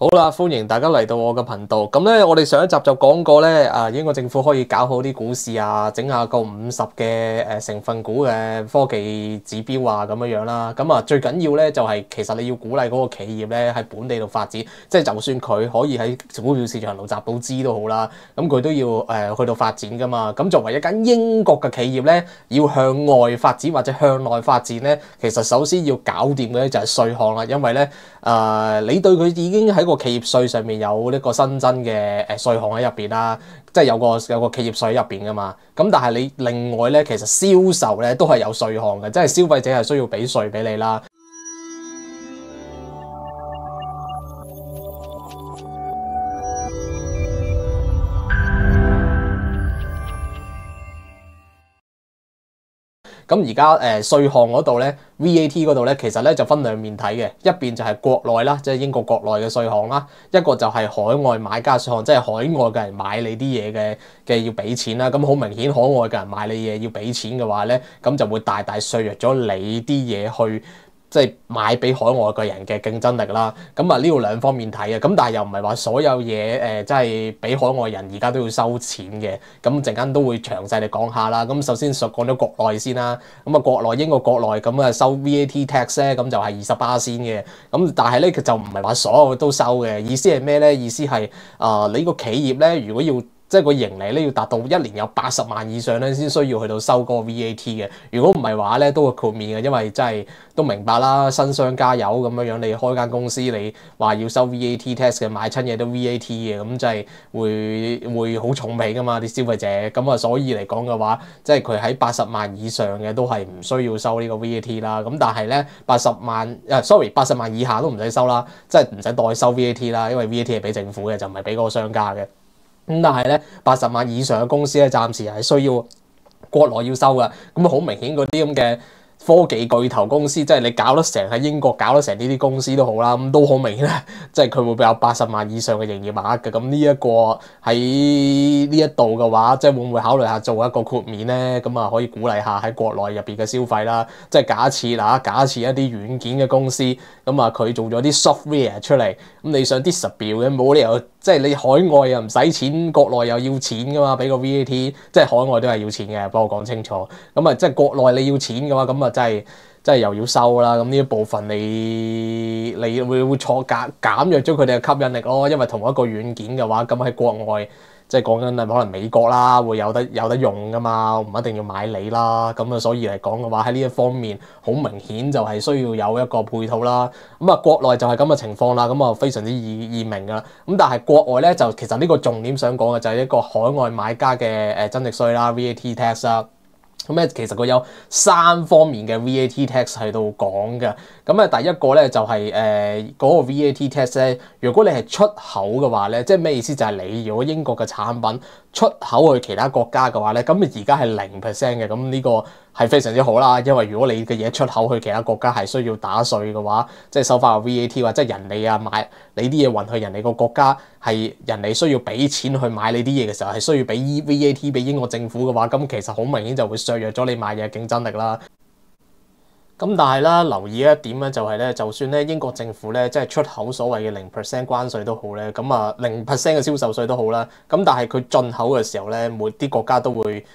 好啦，歡迎大家嚟到我嘅頻道。咁咧，我哋上一集就講過咧，英國政府可以搞好啲股市啊，整下個50嘅成分股嘅科技指標啊，咁樣啦。咁啊，最緊要咧就係其實你要鼓勵嗰個企業咧喺本地度發展，即係就算佢可以喺股票市場度集到資都好啦，咁佢都要去到發展噶嘛。咁作為一間英國嘅企業咧，要向外發展或者向內發展咧，其實首先要搞掂嘅咧就係稅項啦，因為咧你對佢已經喺個企業稅上面有呢個新增嘅稅項喺入邊啦，即係有個企業稅喺入邊噶嘛。咁但係你另外咧，其實銷售咧都係有稅項嘅，即係消費者係需要俾稅俾你啦。咁而家稅項嗰度咧 VAT 嗰度咧，其實咧就分兩面睇嘅，一邊就係國內啦，即係英國國內嘅稅項啦，一個就係海外買家稅項，即係海外嘅人買你啲嘢嘅要俾錢啦。咁好明顯，海外嘅人買你嘢要俾錢嘅話咧，咁就會大大削弱咗你啲嘢去即係買俾海外嘅人嘅競爭力啦。咁啊呢度兩方面睇嘅，咁但係又唔係話所有嘢即係俾海外人而家都要收錢嘅。咁陣間都會詳細地講下啦。咁首先講咗國內先啦。咁啊國內英國國內咁啊收 VAT tax 咧，咁就係28%嘅。咁但係咧佢就唔係話所有都收嘅。意思係咩咧？意思係你個企業咧，如果要即係個盈利咧要達到一年有80萬以上咧，先需要去到收嗰個 VAT 嘅。如果唔係話咧，都會豁免嘅，因為真係都明白啦，新商家有咁樣，你開間公司，你話要收 VAT tax 嘅，買親嘢都 VAT 嘅，咁真係會好重皮噶嘛啲消費者。咁啊，所以嚟講嘅話，即係佢喺80萬以上嘅都係唔需要收呢個 VAT 啦。咁但係咧80萬以下都唔使收啦，即係唔使代收 VAT 啦，因為 VAT 係俾政府嘅，就唔係俾嗰個商家嘅。咁但係咧80萬以上嘅公司咧，暫時係需要國內要收㗎。咁好明顯嗰啲咁嘅科技巨頭公司，即係你搞得成喺英國搞得成呢啲公司都好啦，咁都好明顯咧，即係佢會有80萬以上嘅營業額嘅。咁呢一個喺呢一度嘅話，即係會唔會考慮下做一個豁免咧？咁啊可以鼓勵下喺國內入邊嘅消費啦。即係假設一啲軟件嘅公司，咁啊佢做咗啲 software 出嚟，咁你想 disable 嘅冇理由。即係你海外又唔使錢，國內又要錢噶嘛，俾個 VAT，即係海外都係要錢嘅，幫我講清楚。咁啊，即係國內你要錢嘅話，咁啊真係又要收啦。咁呢一部分你會減弱咗佢哋嘅吸引力咯。因為同一個軟件嘅話，咁喺國外。即係講緊可能美國啦，會有得用噶嘛，唔一定要買你啦。咁啊，所以嚟講嘅話，喺呢一方面好明顯就係需要有一個配套啦。咁啊，國內就係咁嘅情況啦。咁啊，非常之易明噶啦。咁但係國外咧，就其實呢個重點想講嘅就係一個海外買家嘅增值稅啦 ，VAT tax 啦。咁咧，其實佢有3方面嘅 VAT tax 喺度講嘅。咁啊，第一個咧就係嗰個 VAT tax 咧，如果你係出口嘅話咧，即係咩意思？就係你如果英國嘅產品出口去其他國家嘅話咧，咁而家係0% 嘅。咁呢個係非常之好啦，因為如果你嘅嘢出口去其他國家係需要打稅嘅話，即係收翻個 VAT 或者人哋買你啲嘢運去人哋個國家，係人哋需要俾錢去買你啲嘢嘅時候，係需要俾 VAT 俾英國政府嘅話，咁其實好明顯就會削弱咗你買嘢嘅競爭力啦。咁但係啦，留意一點咧，就係咧，就算咧英國政府咧即係出口所謂嘅0% 關稅都好咧，咁啊0% 嘅銷售稅都好啦，咁但係佢進口嘅時候咧，每啲國家都會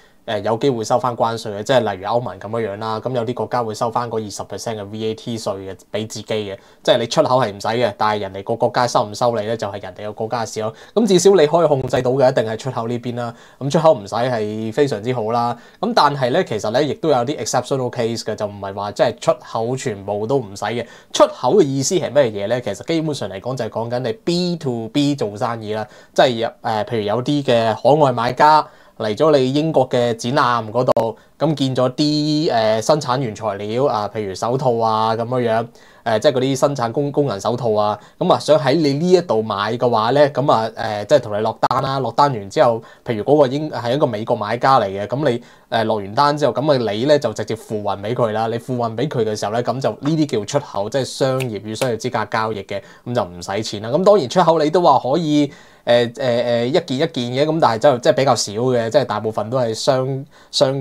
有機會收翻關稅嘅，即係例如歐盟咁樣啦。咁有啲國家會收翻嗰20% 嘅 VAT 稅嘅，俾自己嘅。即係你出口係唔使嘅，但係人哋個國家收唔收你咧，就係人哋個國家嘅事咯。咁至少你可以控制到嘅，一定係出口呢邊啦。咁出口唔使係非常之好啦。咁但係咧，其實咧亦都有啲 exceptional case 嘅，就唔係話即係出口全部都唔使嘅。出口嘅意思係咩嘢咧？其實基本上嚟講就係講緊你 B to B 做生意啦，即係譬如有啲嘅海外買家嚟咗你英國嘅展覽嗰度，咁見咗啲生產原材料譬如手套啊咁樣。即係嗰啲生產工人手套啊，咁啊想喺你呢一度買嘅話咧，咁即係同你落單啦，落單完之後，譬如嗰個係一個美國買家嚟嘅，咁你落完單之後，咁你咧就直接付運俾佢啦。你付運俾佢嘅時候咧，咁就呢啲叫出口，即係商業與商業之間交易嘅，咁就唔使錢啦。咁當然出口你都話可以一件一件嘅，咁但係即係比較少嘅，即係大部分都係商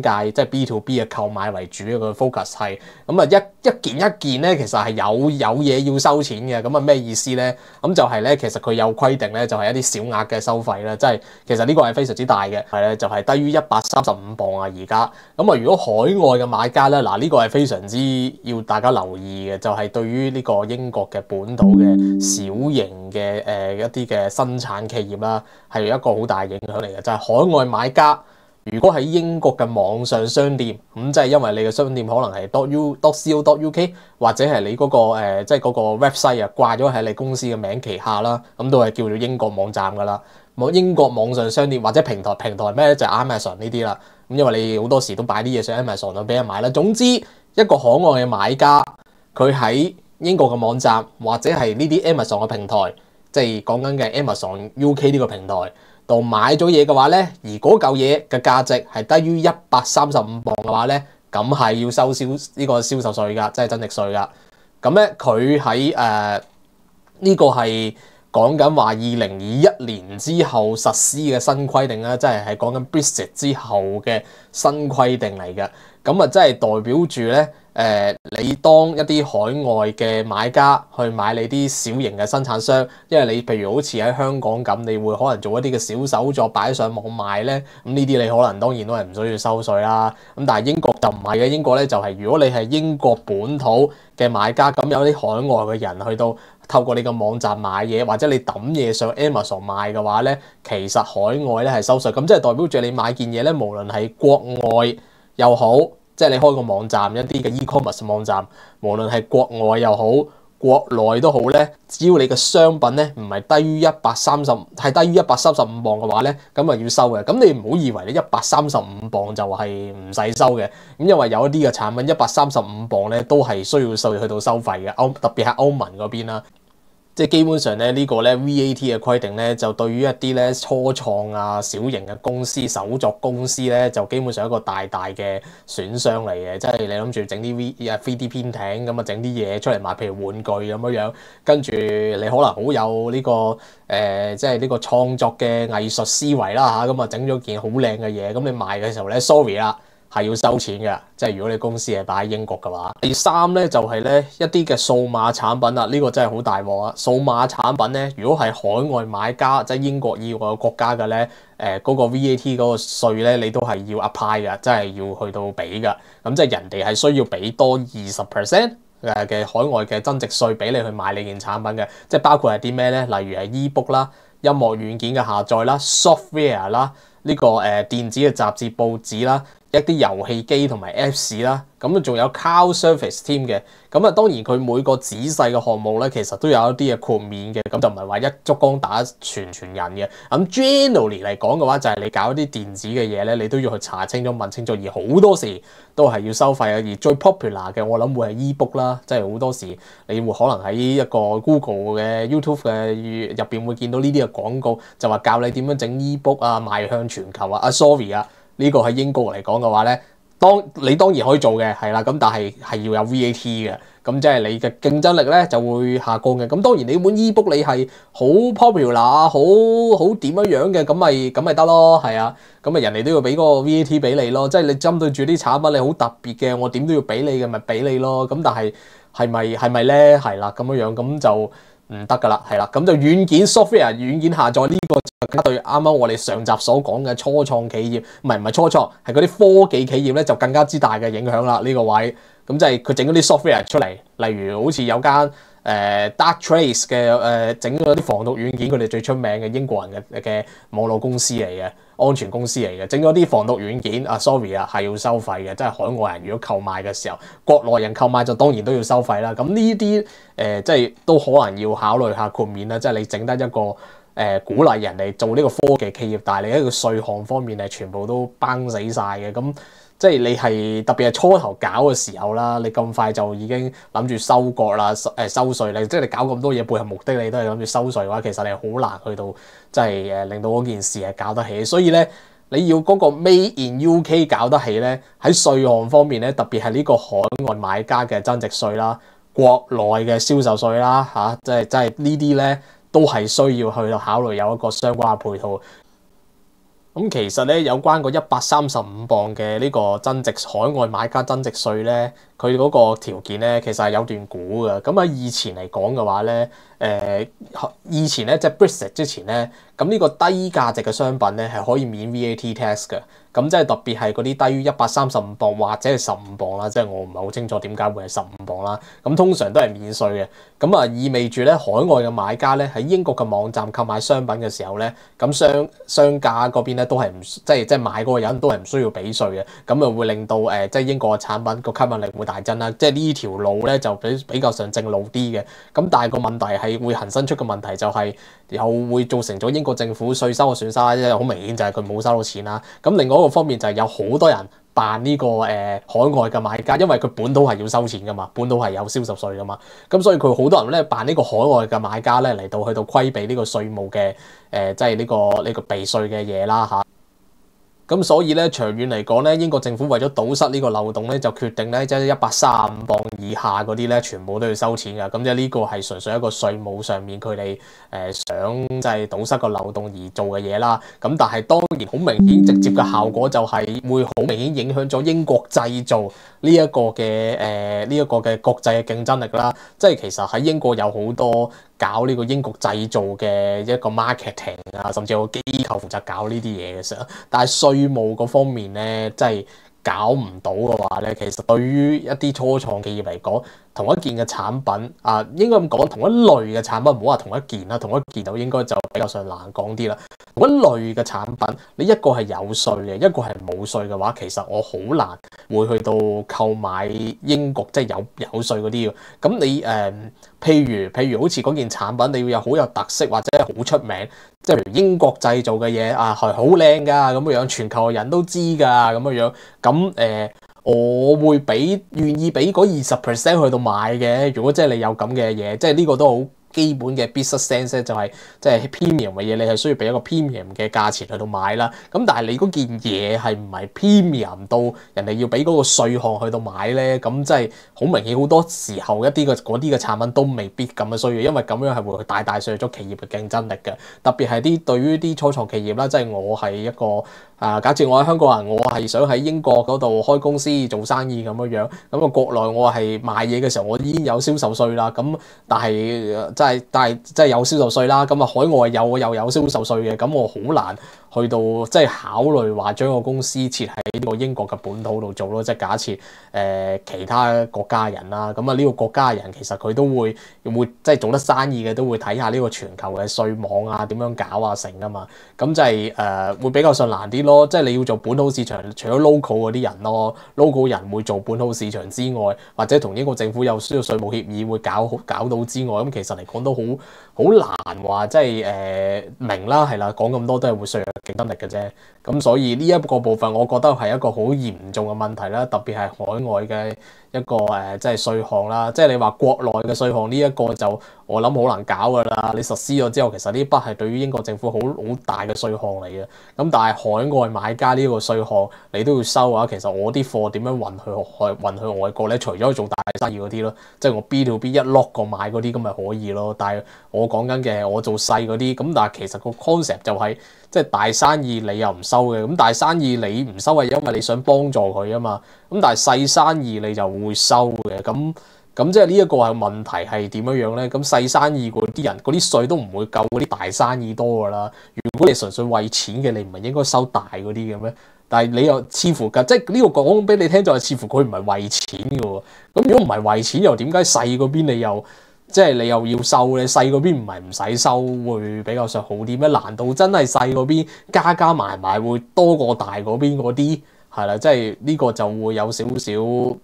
界即係 B to B 嘅購買為主嘅個 focus 係，咁啊一件一件咧其實係有嘢要收錢嘅。咁啊咩意思咧？咁就係咧，其實佢有規定咧，就係一啲小額嘅收費啦，即係其實呢個係非常之大嘅，係咧就係低於135磅啊而家。咁啊如果海外嘅買家咧，嗱呢個係非常之要大家留意嘅，就係對於呢個英國嘅本土嘅小型嘅一啲嘅生產企業啦，係有一個好大影響嚟嘅，就係海外買家。如果喺英國嘅網上商店，咁即係因為你嘅商店可能係 .co.uk 或者係你嗰個即係嗰個 website 啊掛咗喺你公司嘅名旗下啦，咁都係叫做英國網站噶啦。英國網上商店或者平台咩咧就係 Amazon 呢啲啦。咁因為你好多時都擺啲嘢上 Amazon 度俾人買啦。總之一個海外嘅買家，佢喺英國嘅網站或者係呢啲 Amazon 嘅平台，即係講緊嘅 Amazon UK 呢個平台度買咗嘢嘅話咧，而嗰嚿嘢嘅價值係低於135磅嘅話咧，咁係要收呢個銷售稅㗎，即係增值稅㗎。咁咧佢喺呢個係講緊話2021年之後實施嘅新規定啦，即係講緊 Brexit 之後嘅新規定嚟嘅。咁啊，即係代表住咧。你當一啲海外嘅買家去買你啲小型嘅生產商，因為你譬如好似喺香港咁，你會可能做一啲嘅小手作擺上網賣咧，咁呢啲你可能當然都係唔需要收稅啦。咁但係英國就唔係嘅，英國咧就係如果你係英國本土嘅買家，咁有啲海外嘅人去到透過你個網站買嘢，或者你抌嘢上 Amazon 賣嘅話咧，其實海外咧係收稅，咁即係代表住你買件嘢咧，無論係國外又好。即係你開個網站，一啲嘅 e-commerce 網站，無論係國外又好，國內都好咧，只要你嘅商品咧唔係低於135磅嘅話咧，咁啊要收嘅。咁你唔好以為你135磅就係唔使收嘅，咁因為有一啲嘅產品135磅咧都係需要去到收費嘅，特別係歐盟嗰邊啦。即係基本上咧，呢個咧 VAT 嘅規定咧，就對於一啲咧初創啊、小型嘅公司、手作公司咧，就基本上一個大嘅損傷嚟嘅。即係你諗住整啲 3D printing 咁啊，整啲嘢出嚟賣，譬如玩具咁樣，跟住你可能好有呢個即係呢個創作嘅藝術思維啦嚇，咁啊整咗件好靚嘅嘢，咁你賣嘅時候咧 ，sorry 啦。係要收錢嘅，即係如果你公司係擺喺英國嘅話。第三咧就係咧一啲嘅數碼產品啦，呢個真係好大鑊啊！數碼產品咧，如果係海外買家，即係英國以外嘅國家嘅咧，嗰個 VAT 嗰個稅咧，你都係要 apply 嘅，即係要去到俾嘅。咁即係人哋係需要俾多20%嘅海外嘅增值稅俾你去買你件產品嘅，即係包括係啲咩咧？例如係 e-book 啦、音樂軟件嘅下載啦、software 啦、呢個電子嘅雜誌、報紙啦。一啲遊戲機同埋 Apps 啦，咁啊仲有 Cloud Service 添嘅，咁啊當然佢每個仔細嘅項目咧，其實都有一啲嘅豁免嘅，咁就唔係話一竹篙打全人嘅。咁 generally 嚟講嘅話，就係你搞一啲電子嘅嘢咧，你都要去查清楚、問清楚，而好多時都係要收費嘅。而最 popular 嘅，我諗會係 e-book 啦，即係好多時你會可能喺一個 Google 嘅 YouTube 嘅入邊會見到呢啲嘅廣告，就話教你點樣整 e-book 啊，邁向全球啊。sorry 啊！呢個喺英國嚟講嘅話咧，你當然可以做嘅，係啦，咁但係要有 VAT 嘅，咁即係你嘅競爭力咧就會下降嘅。咁當然你本 e-book 你係好 popular、好點樣嘅，咁咪得咯，係啊，咁啊人哋都要俾嗰個 VAT 俾你咯，即係你針對住啲產品你好特別嘅，我點都要俾你嘅，咪俾你咯。咁但係係咪咧？係啦，咁樣咁就唔得噶啦，係啦，咁就軟件 software 軟件下載呢個。對啱啱我哋上集所講嘅初創企業，唔係初創，係嗰啲科技企業咧，就更加之大嘅影響啦。呢個位咁即係佢整咗啲 software 出嚟，例如好似有間Darktrace 嘅整咗啲防毒軟件，佢哋最出名嘅英國人嘅網絡公司嚟嘅，安全公司嚟嘅，整咗啲防毒軟件啊 ，sorry 啊，係要收費嘅，即係海外人如果購買嘅時候，國內人購買就當然都要收費啦。咁呢啲即係都可能要考慮下豁免啦，即係你整得一個。鼓勵人哋做呢個科技企業，但係你喺個稅項方面係全部都崩死晒嘅，咁即係你係特別係初頭搞嘅時候啦，你咁快就已經諗住收割啦，收稅你即係你搞咁多嘢背後目的你都係諗住收稅嘅話，其實你好難去到即係令到嗰件事係搞得起，所以咧你要嗰個 Made in UK 搞得起咧，喺稅項方面咧，特別係呢個海外買家嘅增值稅啦、國內嘅銷售稅啦嚇，即係呢啲咧。都係需要去到考慮有一個相關嘅配套。咁其實咧，有關個135磅嘅呢個增值海外買家增值稅咧，佢嗰個條件咧，其實係有段估嘅。咁喺以前嚟講嘅話咧，以前咧即係 Brexit 之前咧，咁呢個低價值嘅商品咧係可以免 VAT tax 嘅。咁即係特別係嗰啲低於135磅或者係15磅啦，即係我唔係好清楚點解會係15磅啦。咁通常都係免稅嘅。咁啊意味住咧，海外嘅買家咧喺英國嘅網站購買商品嘅時候咧，咁商家嗰邊咧都係唔即係買嗰個人都係唔需要俾稅嘅。咁啊會令到即係英國嘅產品個吸引力會大增啦。即係呢條路咧就比較上正路啲嘅。咁但係個問題係會衍生出嘅問題就係又會造成咗英國政府稅收嘅損失啦，因為好明顯就係佢冇收到錢啦。咁另外一個方面就係有好多人扮呢個海外嘅買家，因為佢本土係要收錢噶嘛，本土係有銷售稅噶嘛，咁所以佢好多人咧扮呢個海外嘅買家咧嚟到去到規避呢個稅務嘅即係呢個避稅嘅嘢啦嚇。咁所以咧，長遠嚟講咧，英國政府為咗堵塞呢個漏洞咧，就決定咧，即係135磅以下嗰啲咧，全部都要收錢㗎。咁即係呢個係純粹一個稅務上面佢哋想即係堵塞個漏洞而做嘅嘢啦。咁但係當然好明顯，直接嘅效果就係會好明顯影響咗英國製造呢一個嘅國際嘅競爭力啦。即係其實喺英國有好多搞呢個英國製造嘅一個 marketing 啊，甚至有個機構負責搞呢啲嘢嘅時候，但係稅務嗰方面咧，即係搞唔到嘅話咧，其實對於一啲初創企業嚟講，同一件嘅產品啊，應該咁講，同一類嘅產品，唔好話同一件啦，同一件就應該就比較上難講啲啦。同一類嘅產品，你一個係有稅嘅，一個係冇稅嘅話，其實我好難會去到購買英國即係有稅嗰啲嘅。咁你譬如好似嗰件產品，你要有好有特色或者好出名，即係譬如英國製造嘅嘢啊，係好靚㗎咁樣，全球人都知㗎咁樣。咁我會願意俾嗰20% 去到買嘅。如果即係你有咁嘅嘢，即係呢個都好基本嘅 business sense 咧，就係即係 premium 嘅嘢，你係需要俾一個 premium 嘅價錢去到買啦。咁但係你嗰件嘢係唔係 premium 到人哋要俾嗰個稅項去到買咧？咁即係好明顯，好多時候嗰啲嘅產品都未必咁嘅需要，因為咁樣係會大大削弱咗企業嘅競爭力嘅。特別係對於啲初創企業啦，即係我係一個假設我係香港人，我係想喺英國嗰度開公司做生意咁樣，咁國內我係賣嘢嘅時候，我已經有銷售稅啦。咁但係即係有銷售稅啦。咁海外又有銷售稅嘅，咁我好難去到即係考慮話將個公司設喺呢個英國嘅本土度做咯。即係假設其他國家人啦，咁呢個國家人其實佢都會即係做得生意嘅，都會睇下呢個全球嘅稅網啊點樣搞啊成啊嘛。咁即係會比較上難啲咯。即係你要做本土市場，除咗 local 嗰啲人咯，local 人會做本土市場之外，或者同英國政府有需要稅務協議會搞到之外，咁其實嚟講都好難話即係明啦，係啦，講咁多都係會削弱競爭力嘅啫。咁所以呢一個部分，我覺得係一個好嚴重嘅問題啦，特別係海外嘅一個即係稅項啦。即係你話國內嘅稅項呢一個就我諗好難搞噶啦。你實施咗之後，其實呢筆係對於英國政府好大嘅稅項嚟嘅。咁但係海外買家呢個稅項你都要收嘅話，其實我啲貨點樣運去外國咧？除咗做大生意嗰啲咯，即係我 B to B 一 lock 個買嗰啲咁咪可以咯。但係我講緊嘅我做細嗰啲，咁但係其實個 concept 就係即係大生意你又唔收嘅。咁大生意你唔收係因為你想幫助佢啊嘛。咁但係細生意你就會收嘅。咁即係呢一個係問題係點樣咧？咁細生意嗰啲人嗰啲稅都唔會夠嗰啲大生意多噶啦。如果你純粹為錢嘅，你唔係應該收大嗰啲嘅咩？但係你又似乎即係呢個講俾你聽，就係似乎佢唔係為錢嘅喎。咁如果唔係為錢，又點解細嗰邊你又要收咧？細嗰邊唔係唔使收會比較上好啲咩？難道真係細嗰邊加埋會多過大嗰邊嗰啲？係啦，即係呢個就會有少少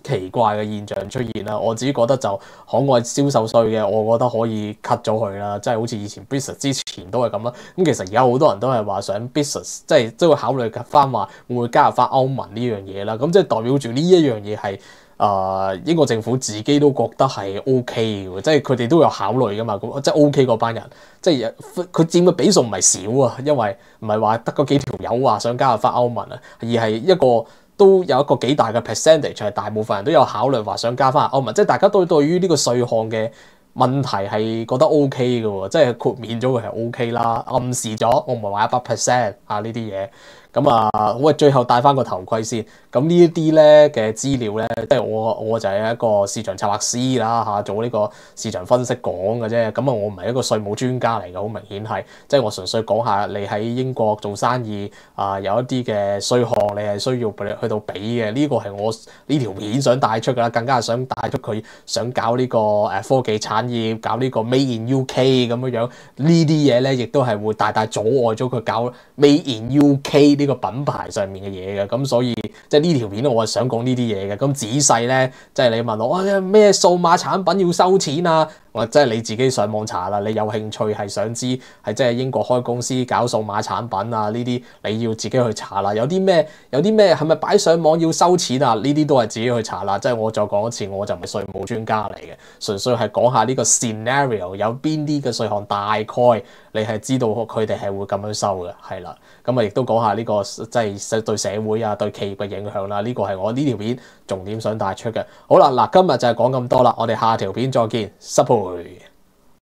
奇怪嘅現象出現啦。我自己覺得就海外銷售稅嘅，我覺得可以 cut 咗佢啦。即係好似以前 Brexit 之前都係咁啦。咁其實而家好多人都係話想 Brexit，即係會考慮翻話會唔會加入翻歐盟呢樣嘢啦。咁即係代表住呢一樣嘢係英國政府自己都覺得係 OK 嘅，即係佢哋都有考慮噶嘛。咁即係 OK 嗰班人，即係佢佔嘅比數唔係少啊，因為唔係話得嗰幾條友話想加入翻歐盟啊，而係一個都有一個幾大嘅 percentage 係大部分人都有考慮話想加翻歐盟，即係大家都對於呢個稅項嘅問題係覺得 O K 嘅喎，即係豁免咗佢係 O K 啦，暗示咗我唔係話100%啊呢啲嘢。咁啊，喂，最後戴翻個頭盔先。咁呢一啲咧嘅資料咧，即係我就係一個市場策劃師啦嚇，做呢個市場分析講嘅啫。咁啊，我唔係一個稅務專家嚟嘅，好明顯係，即係我純粹講下你喺英國做生意啊，有一啲嘅稅項你係需要去到俾嘅。呢個係我呢條片想帶出㗎啦，更加係想帶出佢想搞呢個科技產業，搞呢個 Made in UK 咁樣樣。呢啲嘢咧，亦都係會大大阻礙咗佢搞 Made in UK 呢個品牌上面嘅嘢嘅。咁所以即係呢條片我係想講呢啲嘢嘅。咁仔細咧，即係你問我哇咩數碼產品要收錢啊？或者係你自己上網查啦，你有興趣係想知係即係英國開公司搞數碼產品啊？呢啲你要自己去查啦。有啲咩係咪擺上網要收錢啊？呢啲都係自己去查啦。即係我再講一次，我就唔係稅務專家嚟嘅，純粹係講下呢個 scenario 有邊啲嘅稅項大概你係知道佢哋係會咁樣收嘅，係啦。咁啊，亦都講下呢個即係對社會啊、對企業嘅影響啦。呢個係我呢條片重點想帶出嘅。好啦，嗱，今日就係講咁多啦，我哋下條片再見，失陪。